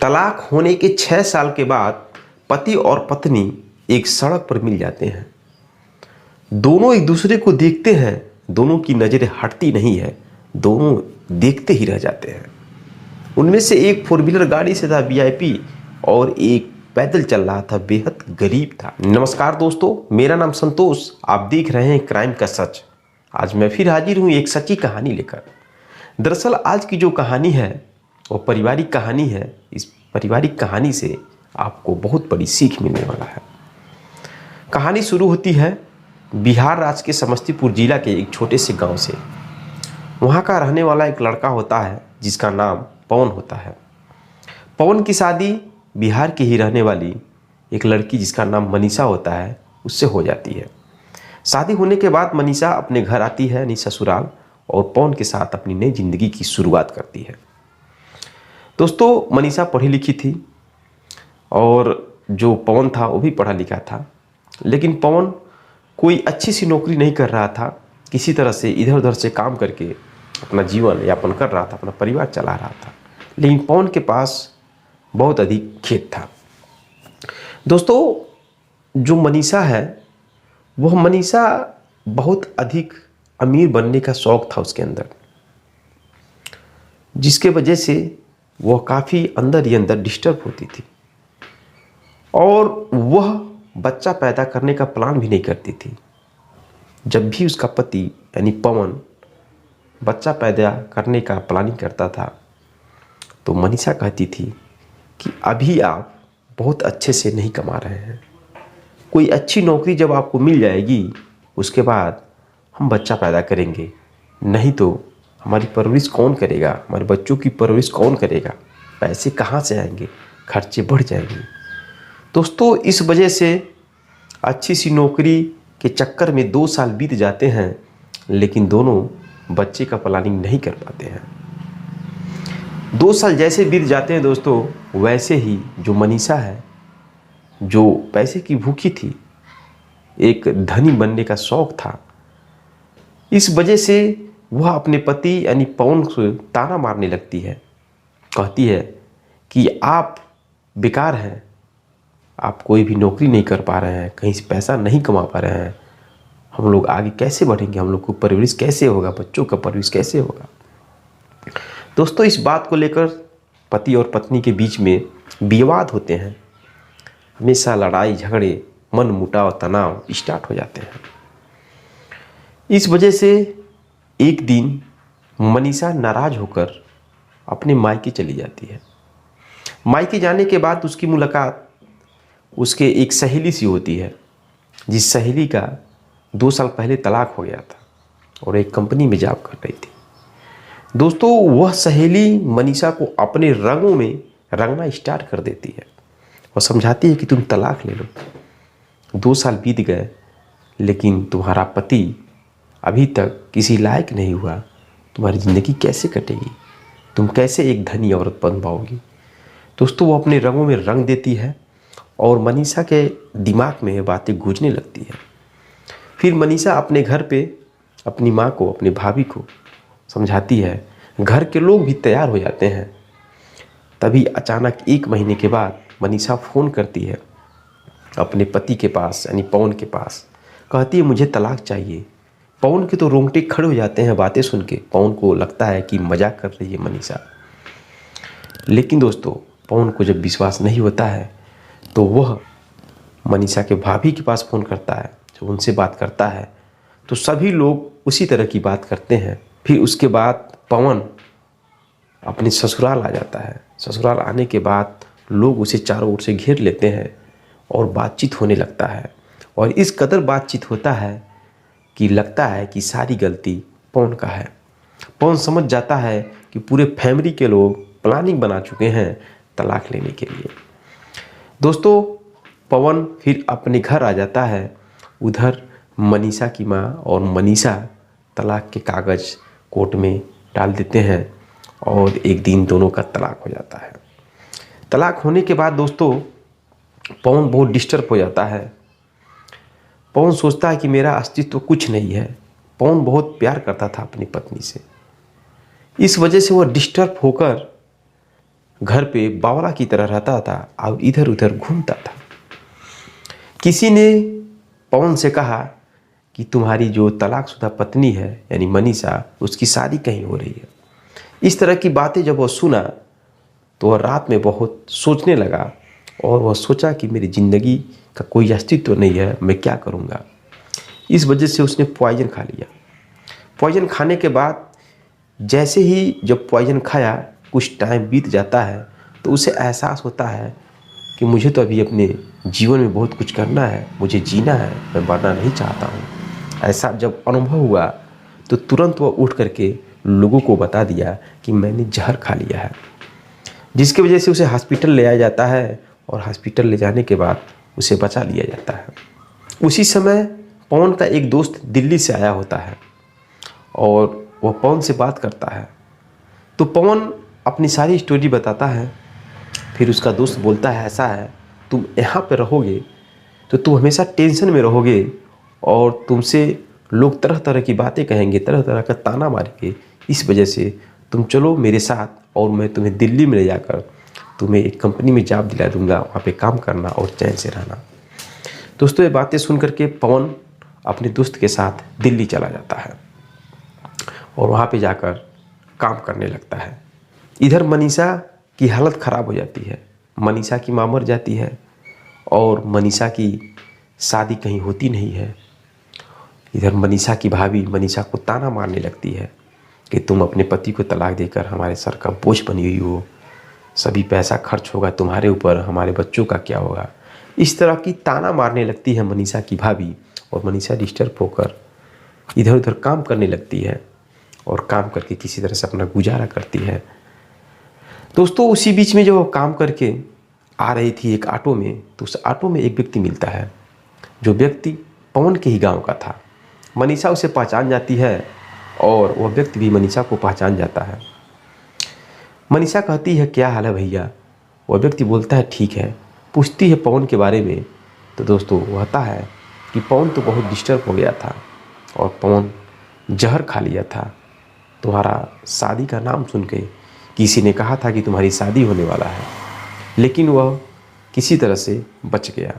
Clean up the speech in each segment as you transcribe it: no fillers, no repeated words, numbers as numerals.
तलाक होने के 6 साल के बाद पति और पत्नी एक सड़क पर मिल जाते हैं। दोनों एक दूसरे को देखते हैं, दोनों की नज़रें हटती नहीं है, दोनों देखते ही रह जाते हैं। उनमें से एक 4 व्हीलर गाड़ी से था वीआईपी और एक पैदल चल रहा था, बेहद गरीब था। नमस्कार दोस्तों, मेरा नाम संतोष, आप देख रहे हैं क्राइम का सच। आज मैं फिर हाजिर हूँ एक सच्ची कहानी लेकर। दरअसल आज की जो कहानी है वो पारिवारिक कहानी है। इस पारिवारिक कहानी से आपको बहुत बड़ी सीख मिलने वाला है। कहानी शुरू होती है बिहार राज्य के समस्तीपुर जिला के एक छोटे से गांव से। वहां का रहने वाला एक लड़का होता है जिसका नाम पवन होता है। पवन की शादी बिहार की ही रहने वाली एक लड़की जिसका नाम मनीषा होता है उससे हो जाती है। शादी होने के बाद मनीषा अपने घर आती है यानी ससुराल, और पवन के साथ अपनी नई जिंदगी की शुरुआत करती है। दोस्तों, मनीषा पढ़ी लिखी थी और जो पवन था वो भी पढ़ा लिखा था, लेकिन पवन कोई अच्छी सी नौकरी नहीं कर रहा था। किसी तरह से इधर उधर से काम करके अपना जीवन यापन कर रहा था, अपना परिवार चला रहा था। लेकिन पवन के पास बहुत अधिक खेत था। दोस्तों, जो मनीषा है वह मनीषा बहुत अधिक अमीर बनने का शौक था उसके अंदर, जिसके वजह से वह काफ़ी अंदर ही अंदर डिस्टर्ब होती थी और वह बच्चा पैदा करने का प्लान भी नहीं करती थी। जब भी उसका पति यानी पवन बच्चा पैदा करने का प्लानिंग करता था तो मनीषा कहती थी कि अभी आप बहुत अच्छे से नहीं कमा रहे हैं, कोई अच्छी नौकरी जब आपको मिल जाएगी उसके बाद हम बच्चा पैदा करेंगे, नहीं तो हमारी परवरिश कौन करेगा, हमारे बच्चों की परवरिश कौन करेगा, पैसे कहाँ से आएंगे, खर्चे बढ़ जाएंगे। दोस्तों, इस वजह से अच्छी सी नौकरी के चक्कर में 2 साल बीत जाते हैं, लेकिन दोनों बच्चे का प्लानिंग नहीं कर पाते हैं। 2 साल जैसे बीत जाते हैं दोस्तों, वैसे ही जो मनीषा है, जो पैसे की भूखी थी, एक धनी बनने का शौक था, इस वजह से वह अपने पति यानी पवन को ताना मारने लगती है। कहती है कि आप बेकार हैं, आप कोई भी नौकरी नहीं कर पा रहे हैं, कहीं से पैसा नहीं कमा पा रहे हैं, हम लोग आगे कैसे बढ़ेंगे, हम लोग को परवरिश कैसे होगा, बच्चों का परवरिश कैसे होगा। दोस्तों, इस बात को लेकर पति और पत्नी के बीच में विवाद होते हैं। हमेशा लड़ाई झगड़े, मन मुटाव, तनाव स्टार्ट हो जाते हैं। इस वजह से एक दिन मनीषा नाराज होकर अपने मायके चली जाती है। मायके जाने के बाद उसकी मुलाकात उसके एक सहेली से होती है, जिस सहेली का 2 साल पहले तलाक हो गया था और एक कंपनी में जॉब कर रही थी। दोस्तों, वह सहेली मनीषा को अपने रंगों में रंगना स्टार्ट कर देती है और समझाती है कि तुम तलाक ले लो। 2 साल बीत गए लेकिन तुम्हारा पति अभी तक किसी लायक नहीं हुआ, तुम्हारी ज़िंदगी कैसे कटेगी, तुम कैसे एक धनी औरत बन पाओगी। दोस्तों, वो अपने रंगों में रंग देती है और मनीषा के दिमाग में ये बातें गूंजने लगती है। फिर मनीषा अपने घर पे अपनी माँ को, अपनी भाभी को समझाती है। घर के लोग भी तैयार हो जाते हैं। तभी अचानक 1 महीने के बाद मनीषा फ़ोन करती है अपने पति के पास यानी पवन के पास। कहती है मुझे तलाक चाहिए। पवन के तो रोंगटे खड़े हो जाते हैं बातें सुन के। पवन को लगता है कि मजाक कर रही है मनीषा, लेकिन दोस्तों, पवन को जब विश्वास नहीं होता है तो वह मनीषा के भाभी के पास फ़ोन करता है। जब उनसे बात करता है तो सभी लोग उसी तरह की बात करते हैं। फिर उसके बाद पवन अपने ससुराल आ जाता है। ससुराल आने के बाद लोग उसे चारों ओर से घेर लेते हैं और बातचीत होने लगता है, और इस कदर बातचीत होता है कि लगता है कि सारी गलती पवन का है। पवन समझ जाता है कि पूरे फैमिली के लोग प्लानिंग बना चुके हैं तलाक लेने के लिए। दोस्तों, पवन फिर अपने घर आ जाता है। उधर मनीषा की माँ और मनीषा तलाक के कागज़ कोर्ट में डाल देते हैं और एक दिन दोनों का तलाक हो जाता है। तलाक होने के बाद दोस्तों, पवन बहुत डिस्टर्ब हो जाता है। पवन सोचता है कि मेरा अस्तित्व कुछ नहीं है। पवन बहुत प्यार करता था अपनी पत्नी से, इस वजह से वह डिस्टर्ब होकर घर पे बावला की तरह रहता था और इधर उधर घूमता था। किसी ने पवन से कहा कि तुम्हारी जो तलाकशुदा पत्नी है यानी मनीषा, उसकी शादी कहीं हो रही है। इस तरह की बातें जब वह सुना तो वह रात में बहुत सोचने लगा और वह सोचा कि मेरी ज़िंदगी का कोई अस्तित्व नहीं है, मैं क्या करूँगा। इस वजह से उसने पॉइजन खा लिया। पॉइजन खाने के बाद जैसे ही जब पॉइजन खाया, कुछ टाइम बीत जाता है तो उसे एहसास होता है कि मुझे तो अभी अपने जीवन में बहुत कुछ करना है, मुझे जीना है, मैं मरना नहीं चाहता हूँ। ऐसा जब अनुभव हुआ तो तुरंत वह उठ करके लोगों को बता दिया कि मैंने जहर खा लिया है, जिसकी वजह से उसे हॉस्पिटल ले आया जाता है और हॉस्पिटल ले जाने के बाद उसे बचा लिया जाता है। उसी समय पवन का एक दोस्त दिल्ली से आया होता है और वह पवन से बात करता है। तो पवन अपनी सारी स्टोरी बताता है। फिर उसका दोस्त बोलता है, ऐसा है तुम यहाँ पे रहोगे तो तुम हमेशा टेंशन में रहोगे और तुमसे लोग तरह तरह की बातें कहेंगे, तरह तरह का ताना मारेंगे। इस वजह से तुम चलो मेरे साथ और मैं तुम्हें दिल्ली में ले जाकर तुम्हें एक कंपनी में जॉब दिला दूंगा, वहाँ पे काम करना और चैन से रहना। दोस्तों, ये बातें सुन करके पवन अपने दोस्त के साथ दिल्ली चला जाता है और वहाँ पे जाकर काम करने लगता है। इधर मनीषा की हालत ख़राब हो जाती है। मनीषा की माँ मर जाती है और मनीषा की शादी कहीं होती नहीं है। इधर मनीषा की भाभी मनीषा को ताना मारने लगती है कि तुम अपने पति को तलाक देकर हमारे सर का बोझ बनी हुई हो, सभी पैसा खर्च होगा तुम्हारे ऊपर, हमारे बच्चों का क्या होगा। इस तरह की ताना मारने लगती है मनीषा की भाभी और मनीषा डिस्टर्ब होकर इधर उधर काम करने लगती है और काम करके किसी तरह से अपना गुजारा करती है। दोस्तों, उसी बीच में जब वो काम करके आ रही थी एक ऑटो में, तो उस ऑटो में एक व्यक्ति मिलता है जो व्यक्ति पवन के ही गांव का था। मनीषा उसे पहचान जाती है और वह व्यक्ति भी मनीषा को पहचान जाता है। मनीषा कहती है, क्या हाल है भैया। वह व्यक्ति बोलता है, ठीक है। पूछती है पवन के बारे में। तो दोस्तों, कहता है कि पवन तो बहुत डिस्टर्ब हो गया था और पवन जहर खा लिया था। तुम्हारा शादी का नाम सुन के किसी ने कहा था कि तुम्हारी शादी होने वाला है, लेकिन वह किसी तरह से बच गया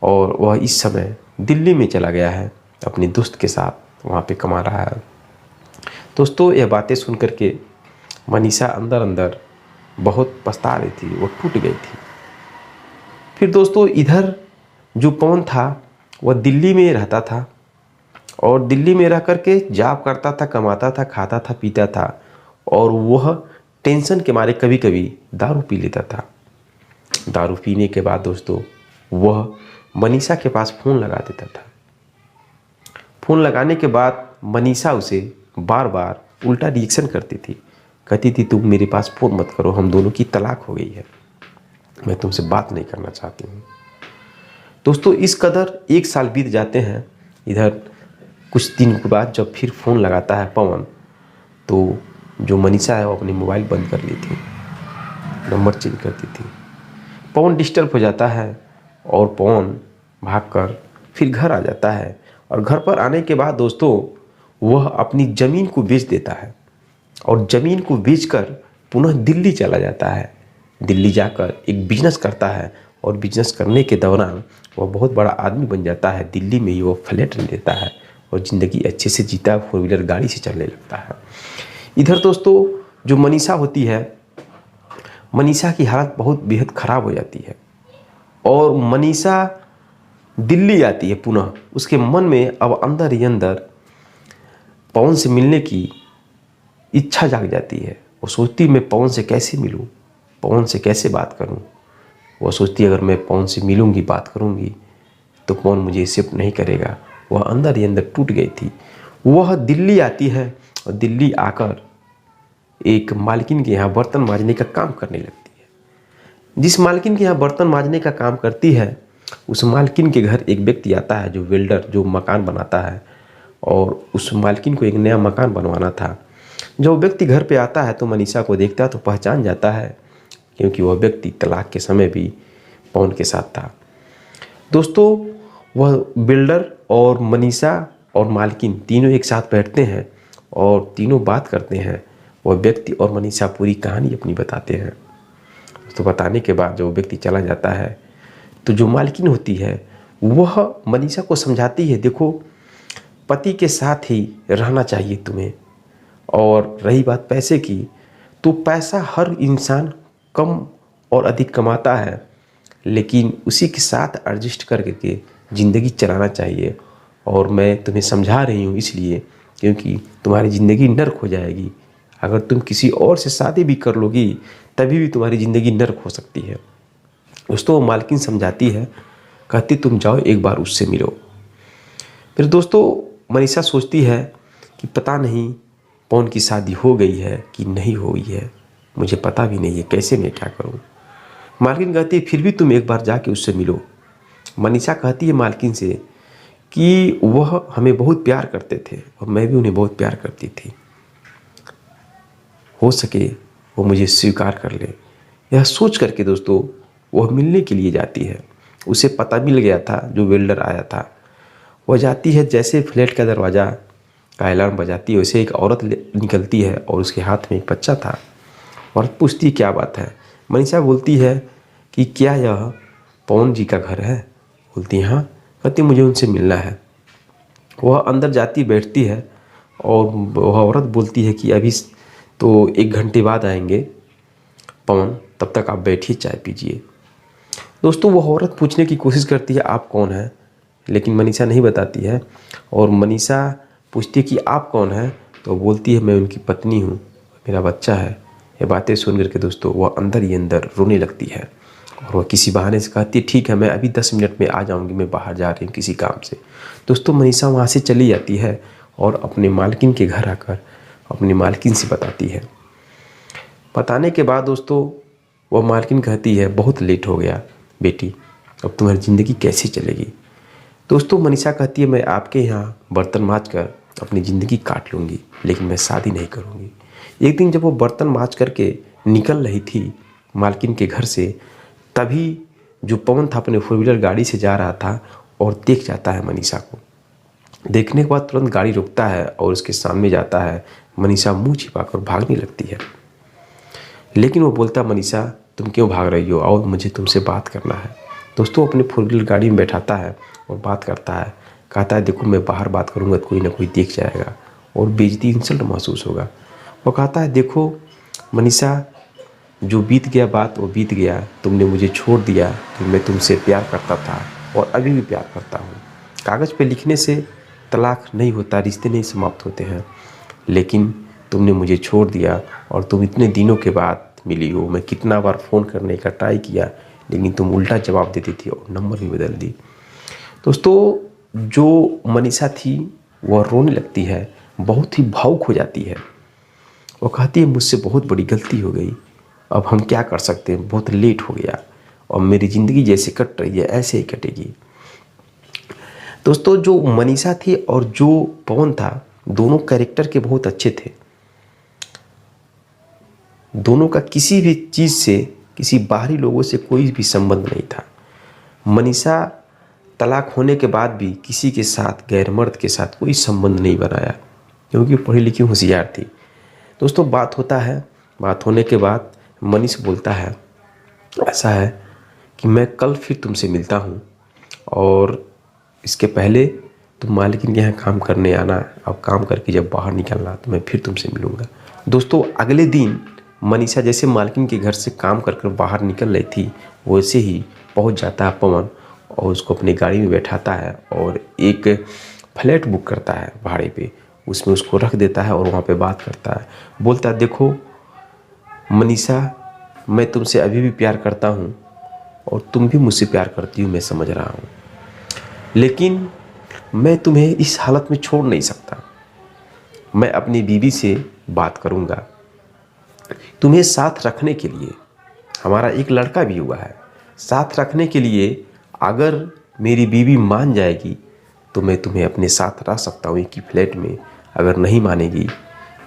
और वह इस समय दिल्ली में चला गया है, अपने दोस्त के साथ वहाँ पे कमा रहा है। दोस्तों, यह बातें सुन कर के मनीषा अंदर अंदर बहुत पछता रही थी, वो टूट गई थी। फिर दोस्तों, इधर जो पवन था वह दिल्ली में रहता था और दिल्ली में रह कर के जॉब करता था, कमाता था, खाता था, पीता था और वह टेंशन के मारे कभी कभी दारू पी लेता था। दारू पीने के बाद दोस्तों, वह मनीषा के पास फ़ोन लगा देता था। फ़ोन लगाने के बाद मनीषा उसे बार बार उल्टा रिएक्शन करती थी। कहती थी, तुम मेरे पास फ़ोन मत करो, हम दोनों की तलाक हो गई है, मैं तुमसे बात नहीं करना चाहती हूँ। दोस्तों, इस कदर 1 साल बीत जाते हैं। इधर कुछ दिन के बाद जब फिर फ़ोन लगाता है पवन, तो जो मनीषा है वो अपनी मोबाइल बंद कर ली थी, नंबर चेंज करती थी। पवन डिस्टर्ब हो जाता है और पवन भागकर फिर घर आ जाता है और घर पर आने के बाद दोस्तों, वह अपनी ज़मीन को बेच देता है और ज़मीन को बेचकर पुनः दिल्ली चला जाता है। दिल्ली जाकर एक बिजनेस करता है और बिजनेस करने के दौरान वह बहुत बड़ा आदमी बन जाता है। दिल्ली में ही वो फ्लैट लेता है और ज़िंदगी अच्छे से जीता है, 4 व्हीलर गाड़ी से चलने लगता है। इधर दोस्तों, जो मनीषा होती है, मनीषा की हालत बहुत बेहद ख़राब हो जाती है और मनीषा दिल्ली आती है पुनः। उसके मन में अब अंदर ही अंदर पवन से मिलने की इच्छा जाग जाती है। वो सोचती, मैं पवन से कैसे मिलूं, पवन से कैसे बात करूं। वो सोचती, अगर मैं पवन से मिलूंगी, बात करूंगी तो पवन मुझे एक्सेप्ट नहीं करेगा। वह अंदर ही अंदर टूट गई थी। वह दिल्ली आती है और दिल्ली आकर एक मालकिन के यहाँ बर्तन मांजने का काम करने लगती है। जिस मालकिन के यहाँ बर्तन मांजने का काम करती है, उस मालकिन के घर एक व्यक्ति आता है जो वेल्डर, जो मकान बनाता है, और उस मालकिन को एक नया मकान बनवाना था। जब व्यक्ति घर पे आता है तो मनीषा को देखता है तो पहचान जाता है, क्योंकि वह व्यक्ति तलाक के समय भी पवन के साथ था। दोस्तों, वह बिल्डर और मनीषा और मालकिन तीनों एक साथ बैठते हैं और तीनों बात करते हैं। वह व्यक्ति और मनीषा पूरी कहानी अपनी बताते हैं। तो बताने के बाद जो व्यक्ति चला जाता है तो जो मालकिन होती है वह मनीषा को समझाती है, देखो पति के साथ ही रहना चाहिए तुम्हें। और रही बात पैसे की, तो पैसा हर इंसान कम और अधिक कमाता है, लेकिन उसी के साथ एडजस्ट करके ज़िंदगी चलाना चाहिए। और मैं तुम्हें समझा रही हूँ इसलिए क्योंकि तुम्हारी ज़िंदगी नर्क हो जाएगी। अगर तुम किसी और से शादी भी कर लोगी तभी भी तुम्हारी ज़िंदगी नर्क हो सकती है। दोस्तों मालकिन समझाती है, कहती तुम जाओ एक बार उससे मिलो। फिर दोस्तों मनीषा सोचती है कि पता नहीं पवन की शादी हो गई है कि नहीं हुई है, मुझे पता भी नहीं है, कैसे मैं क्या करूं। मालकिन कहती है फिर भी तुम एक बार जाके उससे मिलो। मनीषा कहती है मालकिन से कि वह हमें बहुत प्यार करते थे और मैं भी उन्हें बहुत प्यार करती थी, हो सके वो मुझे स्वीकार कर ले। यह सोच करके दोस्तों वह मिलने के लिए जाती है। उसे पता मिल गया था, जो वेल्डर आया था। वह जाती है, जैसे फ्लैट का दरवाज़ा का अलार्म बजाती है वैसे एक औरत निकलती है और उसके हाथ में एक बच्चा था। औरत पूछती है क्या बात है। मनीषा बोलती है कि क्या यह पवन जी का घर है। बोलती है हाँ। कहती मुझे उनसे मिलना है। वह अंदर जाती बैठती है और वह औरत बोलती है कि अभी तो 1 घंटे बाद आएंगे पवन, तब तक आप बैठिए चाय पीजिए। दोस्तों वह औरत पूछने की कोशिश करती है आप कौन हैं, लेकिन मनीषा नहीं बताती है। और मनीषा पूछती है कि आप कौन हैं, तो बोलती है मैं उनकी पत्नी हूँ, मेरा बच्चा है। ये बातें सुन करके दोस्तों वह अंदर ही अंदर रोने लगती है और वह किसी बहाने से कहती है ठीक है मैं अभी 10 मिनट में आ जाऊँगी, मैं बाहर जा रही हूँ किसी काम से। दोस्तों मनीषा वहाँ से चली जाती है और अपने मालकिन के घर आकर अपनी मालकिन से बताती है। बताने के बाद दोस्तों वह मालकिन कहती है बहुत लेट हो गया बेटी, अब तुम्हारी ज़िंदगी कैसे चलेगी। दोस्तों मनीषा कहती है मैं आपके यहाँ बर्तन मांज कर अपनी ज़िंदगी काट लूँगी, लेकिन मैं शादी नहीं करूँगी। एक दिन जब वो बर्तन मांज करके निकल रही थी मालकिन के घर से, तभी जो पवन था अपने 4 व्हीलर गाड़ी से जा रहा था और देख जाता है मनीषा को। देखने के बाद तुरंत गाड़ी रुकता है और उसके सामने जाता है। मनीषा मुँह छिपाकर भागने लगती है, लेकिन वो बोलता मनीषा तुम क्यों भाग रही हो, आओ मुझे तुमसे बात करना है। दोस्तों अपने 4 व्हीलर गाड़ी में बैठाता है और बात करता है। कहता है देखो मैं बाहर बात करूंगा तो कोई ना कोई देख जाएगा और बेइज्जती इंसल्ट महसूस होगा। वो कहता है देखो मनीषा जो बीत गया बात वो बीत गया, तुमने मुझे छोड़ दिया कि मैं तुमसे प्यार करता था और अभी भी प्यार करता हूँ। कागज़ पे लिखने से तलाक नहीं होता, रिश्ते नहीं समाप्त होते हैं, लेकिन तुमने मुझे छोड़ दिया और तुम इतने दिनों के बाद मिली हो। मैं कितना बार फ़ोन करने का ट्राई किया लेकिन तुम उल्टा जवाब देती थी और नंबर भी बदल दी। दोस्तों जो मनीषा थी वह रोने लगती है, बहुत ही भावुक हो जाती है। वो कहती है मुझसे बहुत बड़ी गलती हो गई, अब हम क्या कर सकते हैं, बहुत लेट हो गया और मेरी ज़िंदगी जैसे कट रही है ऐसे ही कटेगी। दोस्तों जो मनीषा थी और जो पवन था दोनों कैरेक्टर के बहुत अच्छे थे। दोनों का किसी भी चीज़ से, किसी बाहरी लोगों से कोई भी संबंध नहीं था। मनीषा तलाक होने के बाद भी किसी के साथ, गैर मर्द के साथ कोई संबंध नहीं बनाया क्योंकि पढ़ी लिखी होशियार थी। दोस्तों बात होता है, बात होने के बाद मनीष बोलता है ऐसा है कि मैं कल फिर तुमसे मिलता हूँ और इसके पहले तुम मालकिन के यहाँ काम करने आना, अब काम करके जब बाहर निकलना तो मैं फिर तुमसे मिलूँगा। दोस्तों अगले दिन मनीषा जैसे मालकिन के घर से काम कर कर बाहर निकल रही थी वैसे ही पहुंच जाता है पवन और उसको अपनी गाड़ी में बैठाता है और एक फ्लैट बुक करता है भाड़े पे, उसमें उसको रख देता है और वहाँ पे बात करता है। बोलता है देखो मनीषा मैं तुमसे अभी भी प्यार करता हूँ और तुम भी मुझसे प्यार करती हो, मैं समझ रहा हूँ, लेकिन मैं तुम्हें इस हालत में छोड़ नहीं सकता। मैं अपनी बीवी से बात करूँगा तुम्हें साथ रखने के लिए। हमारा एक लड़का भी हुआ है, साथ रखने के लिए अगर मेरी बीवी मान जाएगी तो मैं तुम्हें अपने साथ रख सकता हूँ एक ही फ्लैट में। अगर नहीं मानेगी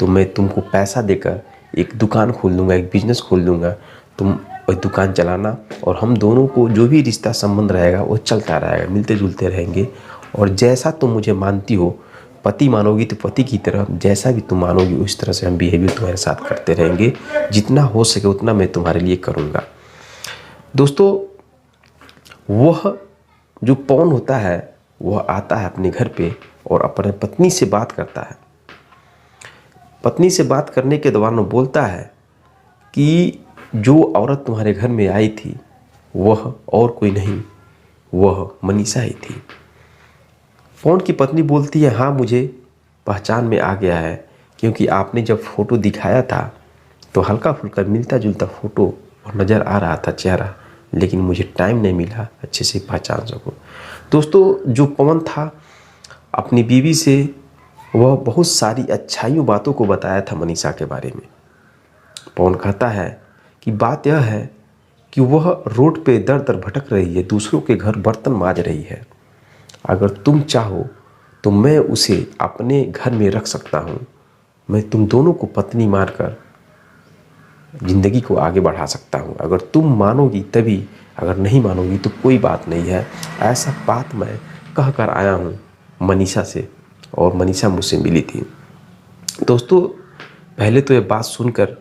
तो मैं तुमको पैसा देकर एक दुकान खोल दूँगा, एक बिज़नेस खोल दूँगा, तुम वह दुकान चलाना और हम दोनों को जो भी रिश्ता संबंध रहेगा वो चलता रहेगा, मिलते जुलते रहेंगे। और जैसा तुम मुझे मानती हो, पति मानोगी तो पति की तरह, जैसा भी तुम मानोगी उस तरह से हम बिहेवियर तुम्हारे साथ करते रहेंगे। जितना हो सके उतना मैं तुम्हारे लिए करूँगा। दोस्तों वह जो पवन होता है वह आता है अपने घर पे और अपने पत्नी से बात करता है। पत्नी से बात करने के दौरान वो बोलता है कि जो औरत तुम्हारे घर में आई थी वह और कोई नहीं, वह मनीषा ही थी। पवन की पत्नी बोलती है, हाँ मुझे पहचान में आ गया है, क्योंकि आपने जब फ़ोटो दिखाया था तो हल्का फुल्का मिलता जुलता फ़ोटो नज़र आ रहा था चेहरा, लेकिन मुझे टाइम नहीं मिला अच्छे से पहचान सकूं। दोस्तों जो पवन था अपनी बीवी से वह बहुत सारी अच्छाइयों बातों को बताया था मनीषा के बारे में। पवन कहता है कि बात यह है कि वह रोड पे दर दर भटक रही है, दूसरों के घर बर्तन मांज रही है। अगर तुम चाहो तो मैं उसे अपने घर में रख सकता हूँ। मैं तुम दोनों को पत्नी मानकर ज़िंदगी को आगे बढ़ा सकता हूँ। अगर तुम मानोगी तभी, अगर नहीं मानोगी तो कोई बात नहीं है। ऐसा बात मैं कह कर आया हूँ मनीषा से, और मनीषा मुझसे मिली थी। दोस्तों पहले तो ये बात सुनकर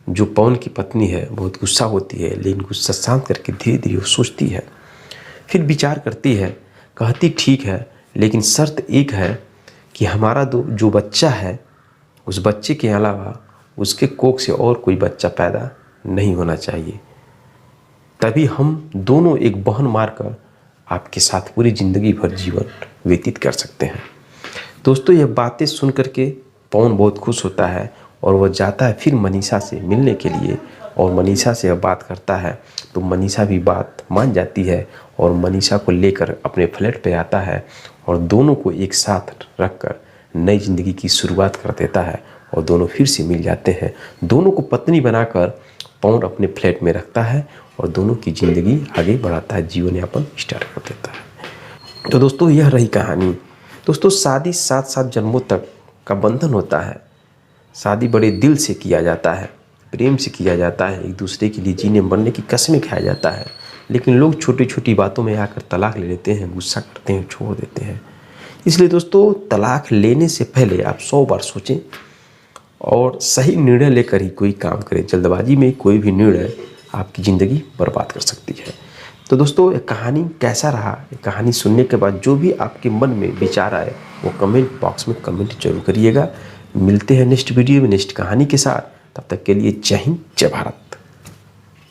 जो पवन की पत्नी है बहुत गुस्सा होती है, लेकिन गुस्सा शांत करके धीरे धीरे वो सोचती है, फिर विचार करती है, कहती ठीक है, लेकिन शर्त एक है कि हमारा जो बच्चा है उस बच्चे के अलावा उसके कोख से और कोई बच्चा पैदा नहीं होना चाहिए, तभी हम दोनों एक बहन मारकर आपके साथ पूरी ज़िंदगी भर जीवन व्यतीत कर सकते हैं। दोस्तों ये बातें सुन करके पवन बहुत खुश होता है और वह जाता है फिर मनीषा से मिलने के लिए, और मनीषा से वह बात करता है तो मनीषा भी बात मान जाती है और मनीषा को लेकर अपने फ्लैट पे आता है और दोनों को एक साथ रखकर नई ज़िंदगी की शुरुआत कर देता है और दोनों फिर से मिल जाते हैं। दोनों को पत्नी बनाकर पवन अपने फ्लैट में रखता है और दोनों की ज़िंदगी आगे बढ़ाता है, जीवन यापन स्टार्ट कर देता है। तो दोस्तों यह रही कहानी। दोस्तों शादी 7-7 जन्मों तक का बंधन होता है। शादी बड़े दिल से किया जाता है, प्रेम से किया जाता है, एक दूसरे के लिए जीने मरने की कसमें खाया जाता है, लेकिन लोग छोटी छोटी बातों में आकर तलाक ले लेते हैं, गुस्सा करते हैं, छोड़ देते हैं। इसलिए दोस्तों तलाक लेने से पहले आप 100 बार सोचें और सही निर्णय लेकर ही कोई काम करें। जल्दबाजी में कोई भी निर्णय आपकी ज़िंदगी बर्बाद कर सकती है। तो दोस्तों ये कहानी कैसा रहा, ये कहानी सुनने के बाद जो भी आपके मन में विचार आए वो कमेंट बॉक्स में कमेंट जरूर करिएगा। मिलते हैं नेक्स्ट वीडियो में नेक्स्ट कहानी के साथ। तब तक के लिए जय हिंद, जय भारत।